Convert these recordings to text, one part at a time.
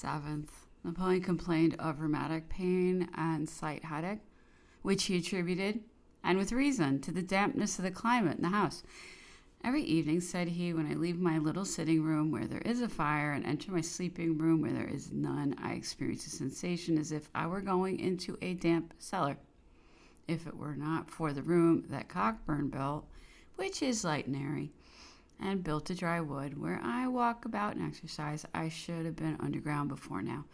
7th, Napoleon complained of rheumatic pain and slight headache, which he attributed, and with reason, to the dampness of the climate in the house. Every evening, said he, when I leave my little sitting room where there is a fire and enter my sleeping room where there is none, I experience a sensation as if I were going into a damp cellar. If it were not for the room that Cockburn built, which is light and airy, and built of dry wood, where I walk about and exercise, I should have been underground before now.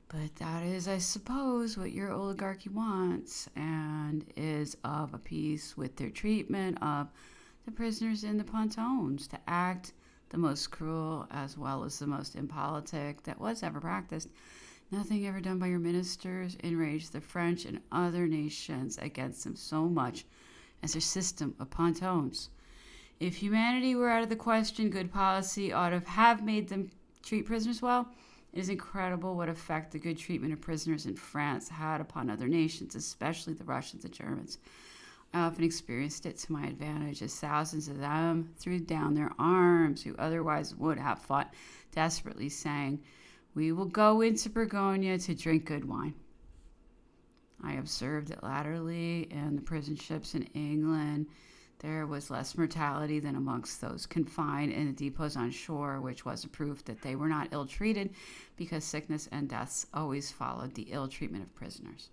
But that is, I suppose, what your oligarchy wants, and is of a piece with their treatment of the prisoners in the pontons, to act the most cruel as well as the most impolitic that was ever practiced. Nothing ever done by your ministers enraged the French and other nations against them so much as their system of pontons. If humanity were out of the question, good policy ought to have made them treat prisoners well. It is incredible what effect the good treatment of prisoners in France had upon other nations, especially the Russians and Germans. I often experienced it to my advantage, as thousands of them threw down their arms who otherwise would have fought desperately, saying, "We will go into Burgonia to drink good wine." I observed that latterly in the prison ships in England there was less mortality than amongst those confined in the depots on shore, which was a proof that they were not ill-treated, because sickness and deaths always followed the ill-treatment of prisoners.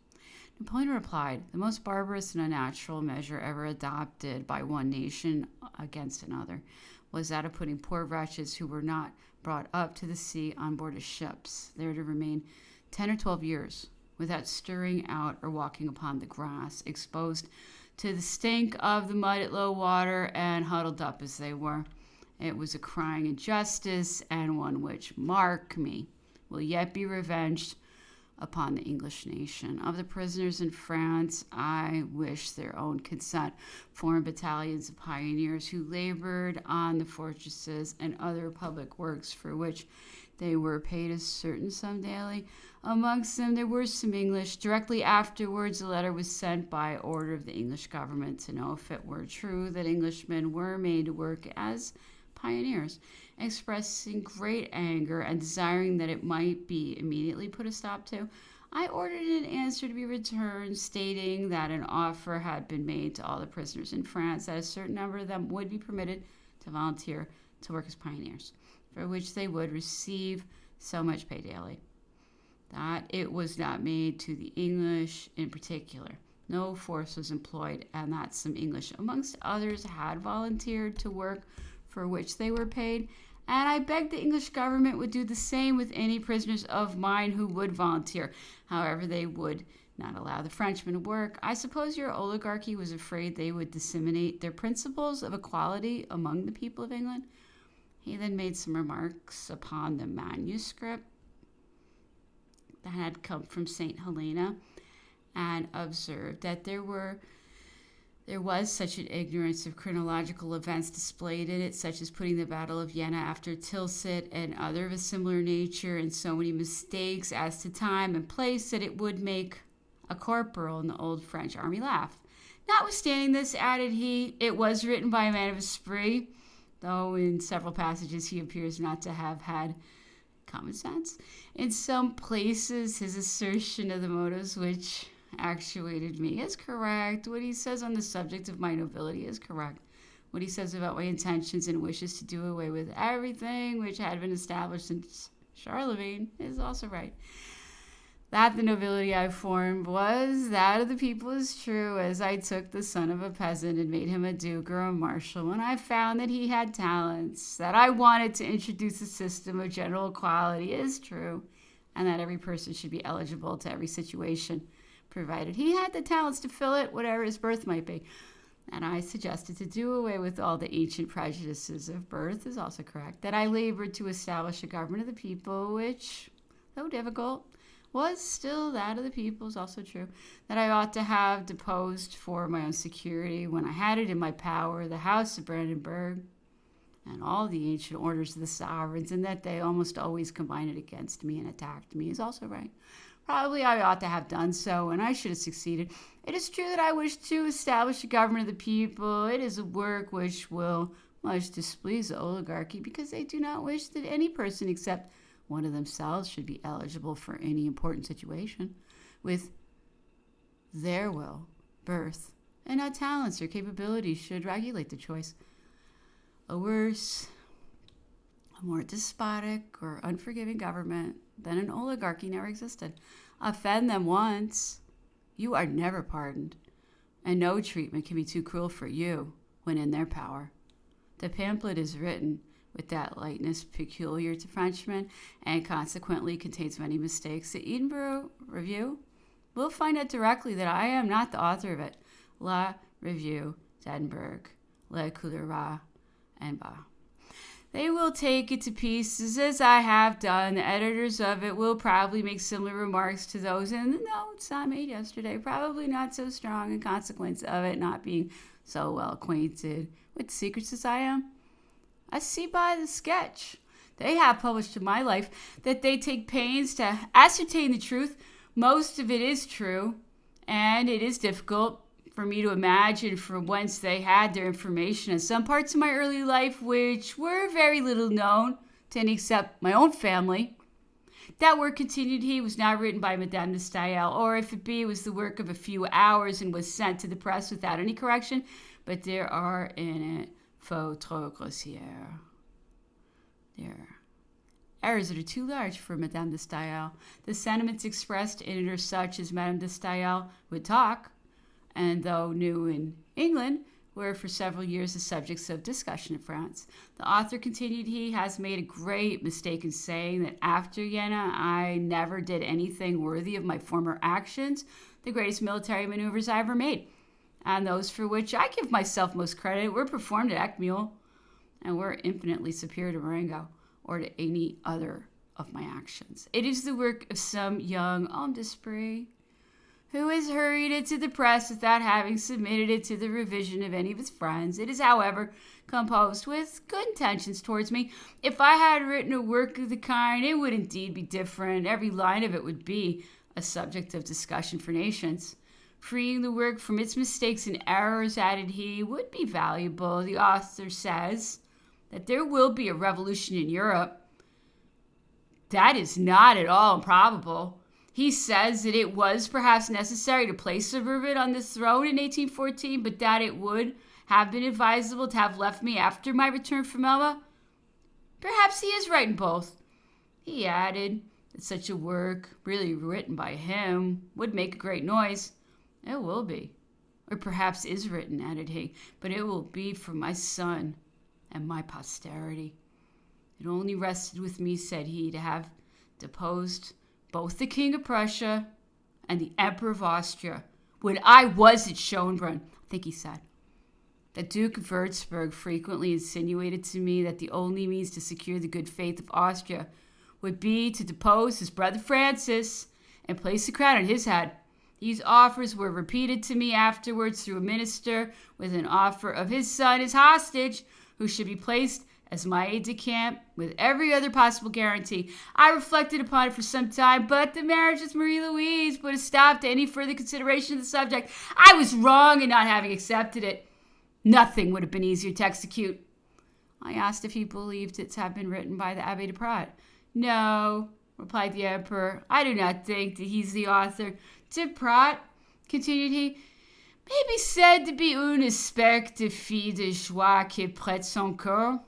Napoleon replied, the most barbarous and unnatural measure ever adopted by one nation against another was that of putting poor wretches who were not brought up to the sea on board of ships, there to remain 10 or 12 years without stirring out or walking upon the grass, exposed to the stink of the mud at low water, and huddled up as they were. It was a crying injustice, and one which, mark me, will yet be revenged upon the English nation. Of the prisoners in France, I wish their own consent formed battalions of pioneers who labored on the fortresses and other public works for which they were paid a certain sum daily. Amongst them there were some English. Directly afterwards, a letter was sent by order of the English government to know if it were true that Englishmen were made to work as pioneers, expressing great anger and desiring that it might be immediately put a stop to. I ordered an answer to be returned, stating that an offer had been made to all the prisoners in France that a certain number of them would be permitted to volunteer to work as pioneers, for which they would receive so much pay daily. That it was not made to the English in particular. No force was employed, and that some English, amongst others, had volunteered to work for which they were paid, and I begged the English government would do the same with any prisoners of mine who would volunteer. However, they would not allow the Frenchmen to work. I suppose your oligarchy was afraid they would disseminate their principles of equality among the people of England. He then made some remarks upon the manuscript that had come from St. Helena, and observed that there was such an ignorance of chronological events displayed in it, such as putting the Battle of Jena after Tilsit and other of a similar nature, and so many mistakes as to time and place, that it would make a corporal in the old French army laugh. Notwithstanding this, added he, it was written by a man of esprit, though in several passages he appears not to have had common sense. In some places, his assertion of the motives which actuated me is correct. What he says on the subject of my nobility is correct. What he says about my intentions and wishes to do away with everything which had been established since Charlemagne is also right. That the nobility I formed was that of the people is true, as I took the son of a peasant and made him a duke or a marshal when I found that he had talents. That I wanted to introduce a system of general equality is true, and that every person should be eligible to every situation, provided he had the talents to fill it, whatever his birth might be. And I suggested to do away with all the ancient prejudices of birth is also correct. That I labored to establish a government of the people, which, though difficult, was still that of the people is also true. That I ought to have deposed for my own security, when I had it in my power, the House of Brandenburg and all the ancient orders of the sovereigns, and that they almost always combined it against me and attacked me is also right. Probably I ought to have done so, and I should have succeeded. It is true that I wish to establish a government of the people. It is a work which will much displease the oligarchy, because they do not wish that any person except one of themselves should be eligible for any important situation with their will, birth, and not talents or capabilities should regulate the choice. A worse, a more despotic or unforgiving government than an oligarchy never existed. Offend them once, you are never pardoned, and no treatment can be too cruel for you when in their power. The pamphlet is written with that lightness peculiar to Frenchmen and consequently contains many mistakes. The Edinburgh Review will find out directly that I am not the author of it. La Revue d'Edinburgh, Le Coulera, and Bas. They will take it to pieces as I have done. The editors of it will probably make similar remarks to those in the notes I made yesterday, probably not so strong in consequence of it not being so well acquainted with the secrets as I am. I see by the sketch they have published in my life that they take pains to ascertain the truth. Most of it is true, and it is difficult for me to imagine from whence they had their information in some parts of my early life which were very little known to any except my own family. That work, continued he, was not written by Madame de Staël, or if it be, it was the work of a few hours and was sent to the press without any correction, but there are in it fautes trop grossières. There are errors that are too large for Madame de Staël. The sentiments expressed in it are such as Madame de Staël would talk, and though new in England, were for several years the subjects of discussion in France. The author, continued he, has made a great mistake in saying that after Jena I never did anything worthy of my former actions, the greatest military maneuvers I ever made, and those for which I give myself most credit, were performed at Eckmühl, and were infinitely superior to Marengo, or to any other of my actions. It is the work of some young homme d'esprit, who has hurried it to the press without having submitted it to the revision of any of his friends. It is, however, composed with good intentions towards me. If I had written a work of the kind, it would indeed be different. Every line of it would be a subject of discussion for nations. Freeing the work from its mistakes and errors, added he, would be valuable. The author says that there will be a revolution in Europe. That is not at all improbable. He says that it was perhaps necessary to place Sir Bourbon on the throne in 1814, but that it would have been advisable to have left me after my return from Elba. Perhaps he is right in both. He added that such a work, really written by him, would make a great noise. It will be. Or perhaps is written, added he, but it will be for my son and my posterity. It only rested with me, said he, to have deposed both the King of Prussia and the Emperor of Austria when I was at Schönbrunn, I think he said. The Duke of Würzburg frequently insinuated to me that the only means to secure the good faith of Austria would be to depose his brother Francis and place the crown on his head. These offers were repeated to me afterwards through a minister with an offer of his son as hostage, who should be placed as my aide-de-camp with every other possible guarantee. I reflected upon it for some time, but the marriage with Marie-Louise put a stop to any further consideration of the subject. I was wrong in not having accepted it. Nothing would have been easier to execute. I asked if he believed it to have been written by the Abbé de Prat. No, replied the emperor, I do not think that he's the author. De Prat, continued he, may be said to be une espèce de fille de joie qui prête son cœur.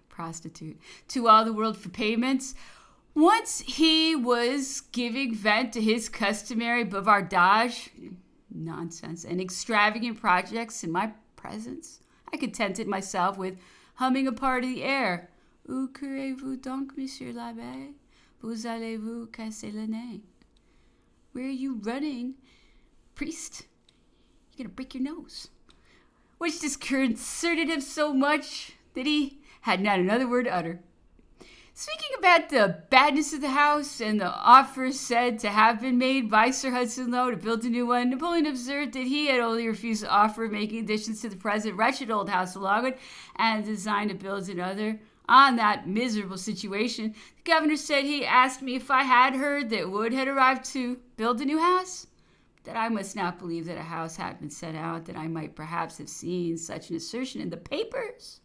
Prostitute to all the world for payments. Once he was giving vent to his customary bavardage, nonsense, and extravagant projects in my presence. I contented myself with humming a part of the air. Où courez-vous donc, monsieur l'abbé? Vous allez-vous casser le nez? Where are you running, priest? You're gonna break your nose. Which disconcerted him so much that he had not another word to utter. Speaking about the badness of the house and the offer said to have been made by Sir Hudson Lowe to build a new one, Napoleon observed that he had only refused the offer of making additions to the present wretched old house of Longwood and designed to build another on that miserable situation. The governor said he asked me if I had heard that wood had arrived to build a new house, that I must not believe that a house had been set out, that I might perhaps have seen such an assertion in the papers.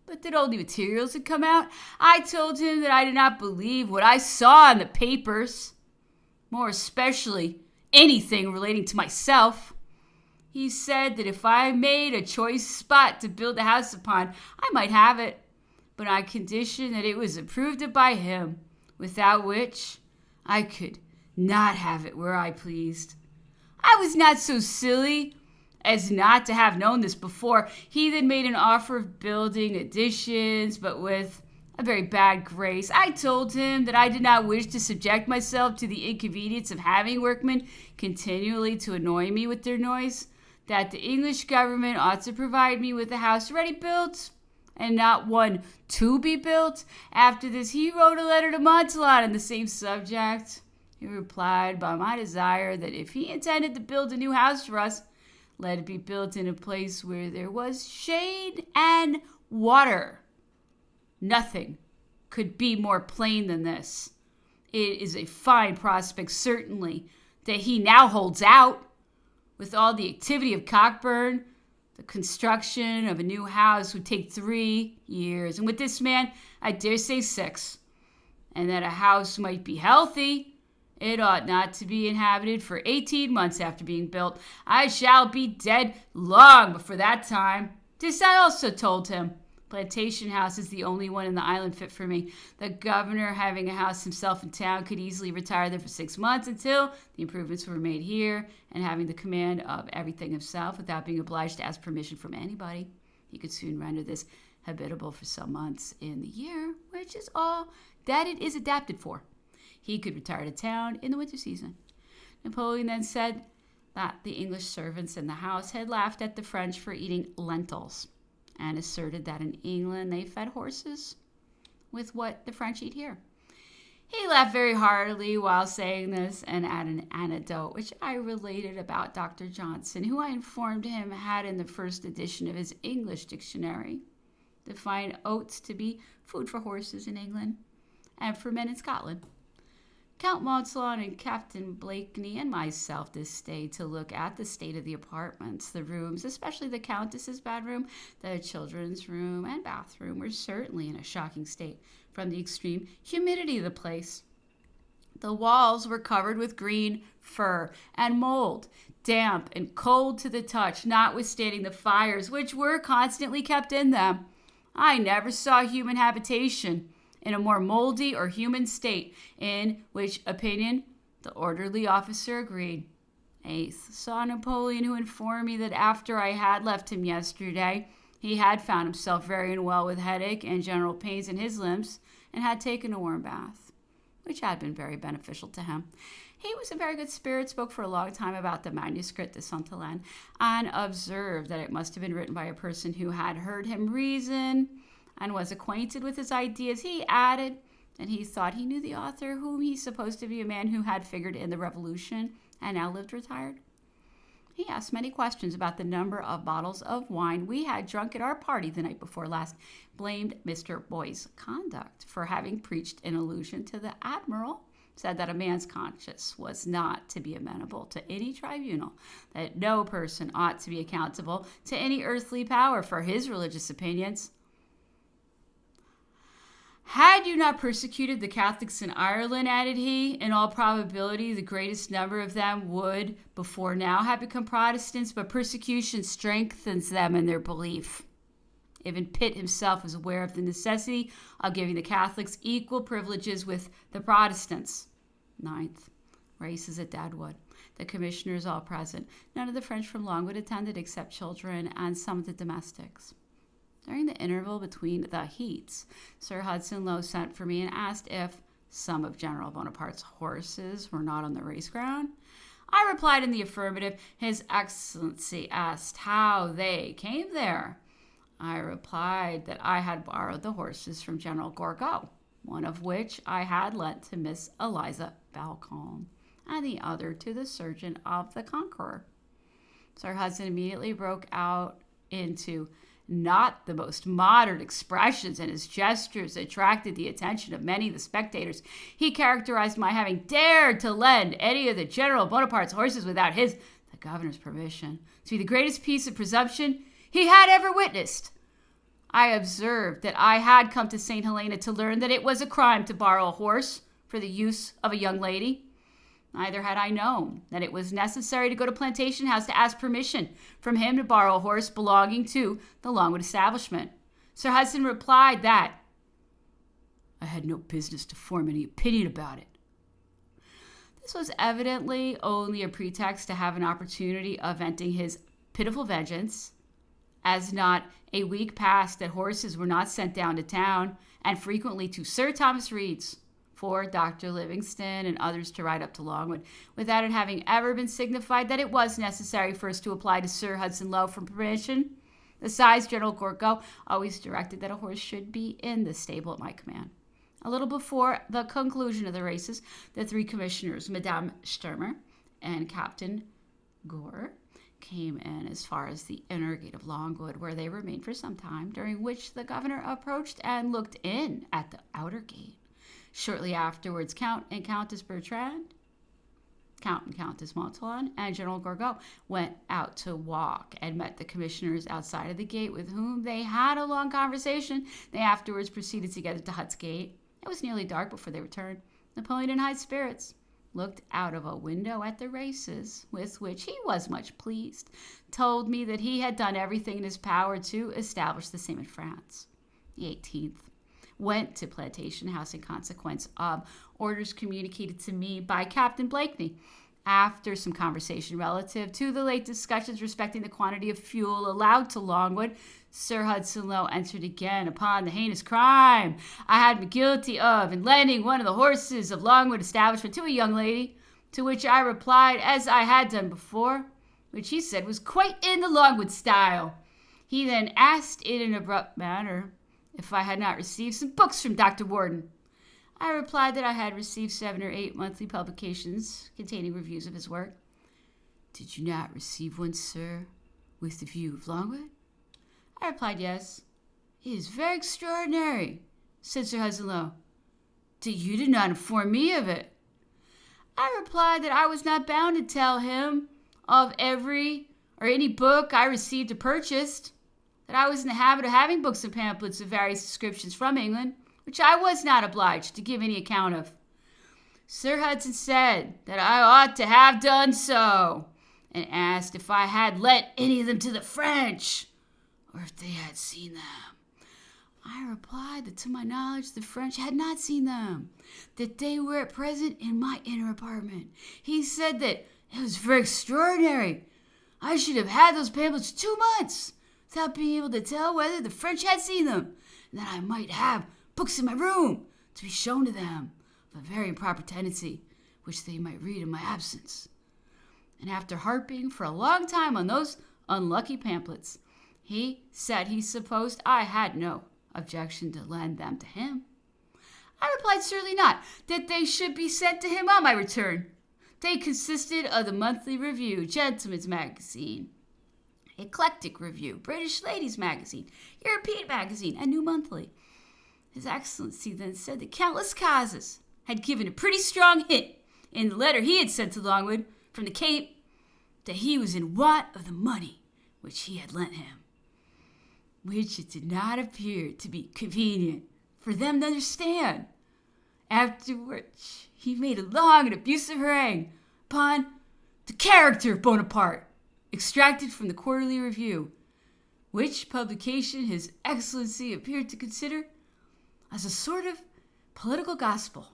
but that only materials had come out. I told him that I did not believe what I saw in the papers, more especially anything relating to myself. He said that if I made a choice spot to build a house upon, I might have it, but on condition that it was approved of by him, without which I could not have it where I pleased. I was not so silly as not to have known this before. He then made an offer of building additions, but with a very bad grace. I told him that I did not wish to subject myself to the inconvenience of having workmen continually to annoy me with their noise, that the English government ought to provide me with a house ready built, and not one to be built. After this, he wrote a letter to Montsalon on the same subject. He replied by my desire that if he intended to build a new house for us, let it be built in a place where there was shade and water. Nothing could be more plain than this. It is a fine prospect, certainly, that he now holds out. With all the activity of Cockburn, the construction of a new house would take 3 years. And with this man, I dare say 6. And that a house might be healthy, it ought not to be inhabited for 18 months after being built. I shall be dead long before that time. This I also told him. Plantation House is the only one in the island fit for me. The governor, having a house himself in town, could easily retire there for 6 months until the improvements were made here, and having the command of everything himself without being obliged to ask permission from anybody, he could soon render this habitable for some months in the year, which is all that it is adapted for. He could retire to town in the winter season. Napoleon then said that the English servants in the house had laughed at the French for eating lentils, and asserted that in England they fed horses with what the French eat here. He laughed very heartily while saying this, and added an anecdote which I related about Dr. Johnson, who I informed him had in the first edition of his English dictionary defined oats to be food for horses in England and for men in Scotland. Count Montsalon and Captain Blakeney and myself this day to look at the state of the apartments. The rooms, especially the Countess's bedroom, the children's room, and bathroom, were certainly in a shocking state from the extreme humidity of the place. The walls were covered with green fur and mold, damp and cold to the touch, notwithstanding the fires which were constantly kept in them. I never saw human habitation in a more moldy or human state, in which opinion the orderly officer agreed. 8th, saw Napoleon, who informed me that after I had left him yesterday, he had found himself very unwell with headache and general pains in his limbs, and had taken a warm bath, which had been very beneficial to him. He was in very good spirits, spoke for a long time about the manuscript de Saint-Hélène, and observed that it must have been written by a person who had heard him reason and was acquainted with his ideas. He added that he thought he knew the author, whom he supposed to be a man who had figured in the Revolution and now lived retired. He asked many questions about the number of bottles of wine we had drunk at our party the night before last, blamed Mr. Boy's conduct for having preached in allusion to the Admiral, said that a man's conscience was not to be amenable to any tribunal, that no person ought to be accountable to any earthly power for his religious opinions. Had you not persecuted the Catholics in Ireland, added he, in all probability the greatest number of them would before now have become Protestants, but persecution strengthens them in their belief. Even Pitt himself was aware of the necessity of giving the Catholics equal privileges with the Protestants. 9th, races at Deadwood. The commissioners all present. None of the French from Longwood attended except children and some of the domestics. During the interval between the heats, Sir Hudson Lowe sent for me and asked if some of General Bonaparte's horses were not on the race ground. I replied in the affirmative. His Excellency asked how they came there. I replied that I had borrowed the horses from General Gourgaud, one of which I had lent to Miss Eliza Balcombe, and the other to the surgeon of the Conqueror. Sir Hudson immediately broke out into not the most modern expressions, and his gestures attracted the attention of many of the spectators. He characterized my having dared to lend any of the General Bonaparte's horses without his, the governor's, permission, to be the greatest piece of presumption he had ever witnessed. I observed that I had come to St. Helena to learn that it was a crime to borrow a horse for the use of a young lady. Neither had I known that it was necessary to go to Plantation House to ask permission from him to borrow a horse belonging to the Longwood establishment. Sir Hudson replied that I had no business to form any opinion about it. This was evidently only a pretext to have an opportunity of venting his pitiful vengeance, as not a week passed that horses were not sent down to town, and frequently to Sir Thomas Reed's, for Dr. Livingston and others to ride up to Longwood, without it having ever been signified that it was necessary first to apply to Sir Hudson Lowe for permission. Besides, General Gorko always directed that a horse should be in the stable at my command. A little before the conclusion of the races, the three commissioners, Madame Sturmer and Captain Gore, came in as far as the inner gate of Longwood, where they remained for some time, during which the governor approached and looked in at the outer gate. Shortly afterwards, Count and Countess Bertrand, Count and Countess Montauban, and General Gorgo went out to walk and met the commissioners outside of the gate, with whom they had a long conversation. They afterwards proceeded together to Hut's Gate. It was nearly dark before they returned. Napoleon, in high spirits, looked out of a window at the races, with which he was much pleased, told me that he had done everything in his power to establish the same in France. The 18th went to Plantation House in consequence of orders communicated to me by Captain Blakeney. After some conversation relative to the late discussions respecting the quantity of fuel allowed to Longwood, Sir Hudson Lowe entered again upon the heinous crime I had been guilty of in lending one of the horses of Longwood establishment to a young lady, to which I replied as I had done before, which he said was quite in the Longwood style. He then asked in an abrupt manner if I had not received some books from Dr. Warden. I replied that I had received 7 or 8 monthly publications containing reviews of his work. Did you not receive one, sir, with the view of Longwood? I replied, yes. It is very extraordinary, said Sir Hudson Lowe, that you did not inform me of it. I replied that I was not bound to tell him of every or any book I received or purchased, that I was in the habit of having books and pamphlets of various descriptions from England, which I was not obliged to give any account of. Sir Hudson said that I ought to have done so, and asked if I had lent any of them to the French, or if they had seen them. I replied that to my knowledge the French had not seen them, that they were at present in my inner apartment. He said that it was very extraordinary. I should have had those pamphlets 2 months without being able to tell whether the French had seen them, and that I might have books in my room to be shown to them of a very improper tendency, which they might read in my absence. And after harping for a long time on those unlucky pamphlets, he said he supposed I had no objection to lend them to him. I replied certainly not, that they should be sent to him on my return. They consisted of the Monthly Review, Gentleman's Magazine, Eclectic Review, British Ladies' Magazine, European Magazine, and New Monthly. His Excellency then said that countless causes had given a pretty strong hint in the letter he had sent to Longwood from the Cape that he was in want of the money which he had lent him, which it did not appear to be convenient for them to understand. After which he made a long and abusive harangue upon the character of Bonaparte, extracted from the Quarterly Review, which publication His Excellency appeared to consider as a sort of political gospel,